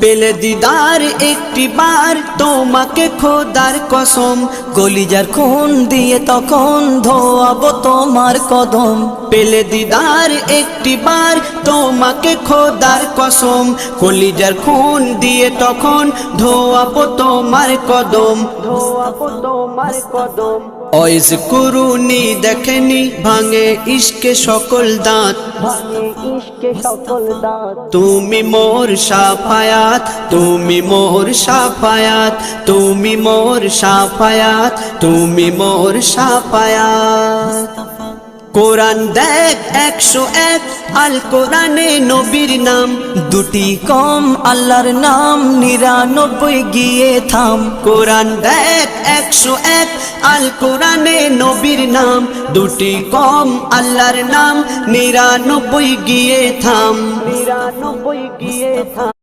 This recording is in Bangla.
পেলে দিদার একটি বার তোমাকে খোদার কসম, কলিজার খুন দিয়ে তখন ধোয়াবো তোমার কদম। পেলে দিদার একটি বার তোমাকে খোদার কসম, কলিজার খুন দিয়ে তখন ধোয়াবো তোমার কদম, ধোয়াবো তোমার কদম। ওয়াইজ কুরুনি দেখেনি ভাঙে ইশকে সকল দাঁত, ভাঙে ইশকে সকল দাঁত। তুমি মোর শাফায়াত, তুমি মোর শাফায়াত, তুমি মোর শাফায়াত, তুমি মোর শাফায়াত। কোরআন দেখ 101 আল কোরআনে নবীর নাম, দুটি কম আল্লাহর নাম 99 গিয়ে থাম। কোরআন দেখ 101 আল কোরআনে নবীর নাম, দুটি কম আল্লাহর নাম 99 গিয়ে থাম, 99 গিয়ে থাম।